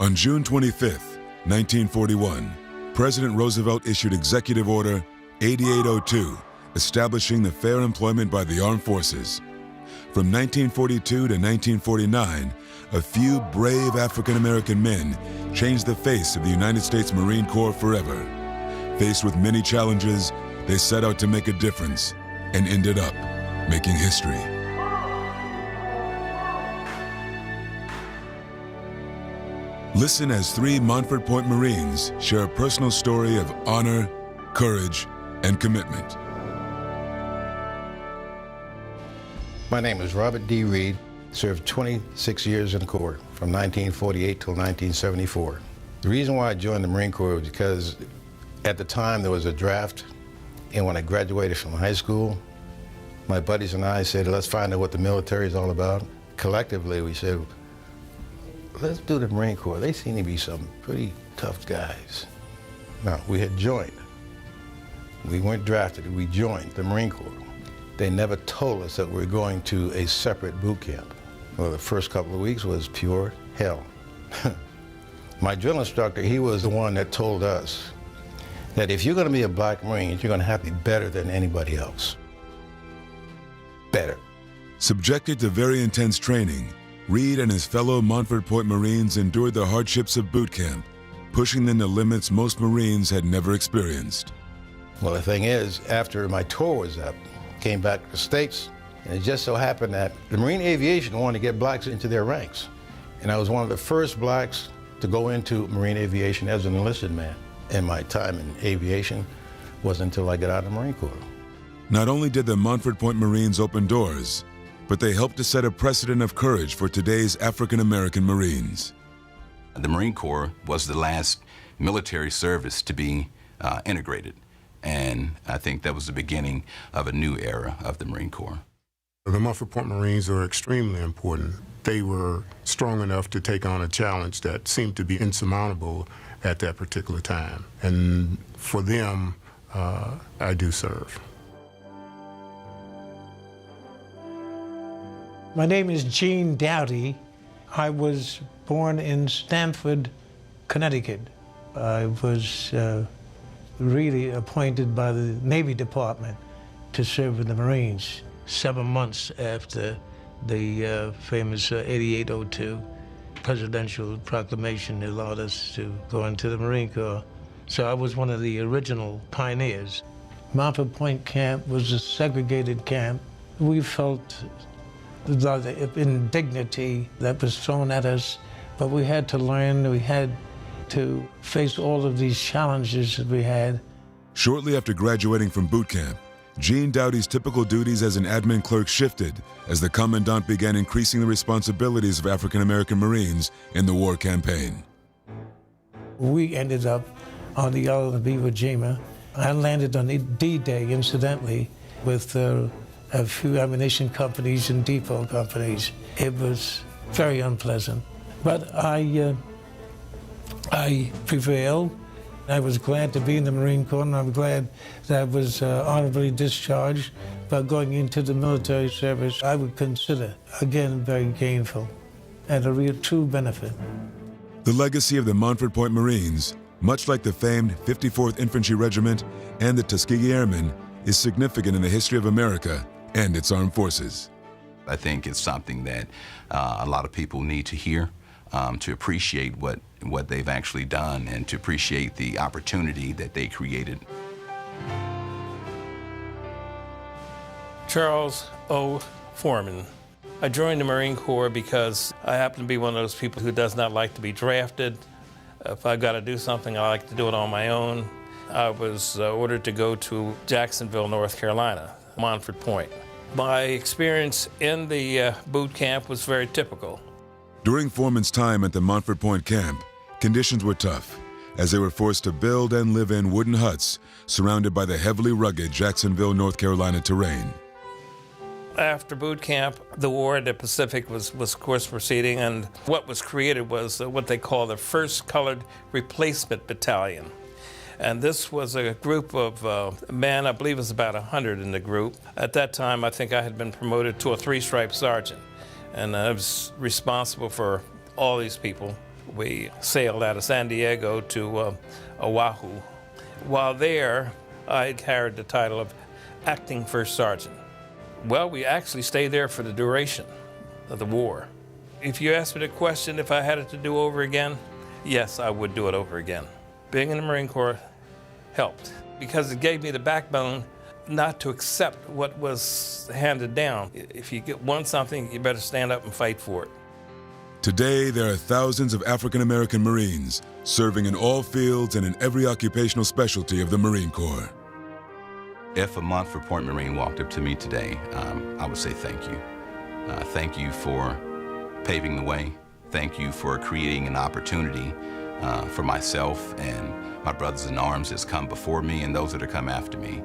On June 25, 1941, President Roosevelt issued Executive Order 8802, establishing the fair employment by the armed forces. From 1942 to 1949, a few brave African-American men changed the face of the United States Marine Corps forever. Faced with many challenges, they set out to make a difference and ended up making history. Listen as 3 Montford Point Marines share a personal story of honor, courage, and commitment. My name is Robert D. Reed. Served 26 years in the Corps, from 1948 till 1974. The reason why I joined the Marine Corps was because at the time there was a draft, and when I graduated from high school, my buddies and I said, let's find out what the military is all about. Collectively, we said, let's do the Marine Corps. They seem to be some pretty tough guys. Now, we had joined. We weren't drafted, we joined the Marine Corps. They never told us that we were going to a separate boot camp. Well, the first couple of weeks was pure hell. My drill instructor, he was the one that told us that if you're going to be a black Marine, you're going to have to be better than anybody else. Better. Subjected to very intense training, Reed and his fellow Montford Point Marines endured the hardships of boot camp, pushing them to limits most Marines had never experienced. Well, the thing is, after my tour was up, came back to the States, and it just so happened that the Marine Aviation wanted to get blacks into their ranks. And I was one of the first blacks to go into Marine Aviation as an enlisted man. And my time in aviation wasn't until I got out of the Marine Corps. Not only did the Montford Point Marines open doors, but they helped to set a precedent of courage for today's African-American Marines. The Marine Corps was the last military service to be integrated. And I think that was the beginning of a new era of the Marine Corps. The Montford Point Marines are extremely important. They were strong enough to take on a challenge that seemed to be insurmountable at that particular time. And for them, I do serve. My name is Gene Dowdy. I was born in Stamford, Connecticut. I was really appointed by the Navy Department to serve in the Marines. 7 months after the famous 8802 presidential proclamation allowed us to go into the Marine Corps. So I was one of the original pioneers. Montford Point Camp was a segregated camp. We felt the indignity that was thrown at us, but we had to learn, we had to face all of these challenges that we had. Shortly after graduating from boot camp, Gene Dowdy's typical duties as an admin clerk shifted as the Commandant began increasing the responsibilities of African-American Marines in the war campaign. We ended up on the Island of Iwo Jima. I landed on D-Day, incidentally, with a few ammunition companies and depot companies. It was very unpleasant, but I prevailed. I was glad to be in the Marine Corps, and I'm glad that I was honorably discharged. But going into the military service, I would consider, again, very gainful and a real true benefit. The legacy of the Montford Point Marines, much like the famed 54th Infantry Regiment and the Tuskegee Airmen, is significant in the history of America and its armed forces. I think it's something that a lot of people need to hear, to appreciate what they've actually done and to appreciate the opportunity that they created. Charles O. Foreman. I joined the Marine Corps because I happen to be one of those people who does not like to be drafted. If I've got to do something, I like to do it on my own. I was ordered to go to Jacksonville, North Carolina, Montford Point. My experience in the boot camp was very typical. During Foreman's time at the Montford Point camp, conditions were tough, as they were forced to build and live in wooden huts surrounded by the heavily rugged Jacksonville, North Carolina terrain. After boot camp, the war in the Pacific was of course proceeding, and what was created was what they call the First Colored Replacement Battalion. And this was a group of men, I believe it was about 100 in the group. At that time, I think I had been promoted to a 3-stripe sergeant, and I was responsible for all these people. We sailed out of San Diego to Oahu. While there, I carried the title of acting first sergeant. Well, we actually stayed there for the duration of the war. If you asked me the question if I had it to do over again, yes, I would do it over again. Being in the Marine Corps helped because it gave me the backbone not to accept what was handed down. If you want something, you better stand up and fight for it. Today, there are thousands of African American Marines serving in all fields and in every occupational specialty of the Marine Corps. If a Montford Point Marine walked up to me today, I would say thank you. Thank you for paving the way. Thank you for creating an opportunity for myself and my brothers in arms that's come before me and those that are come after me.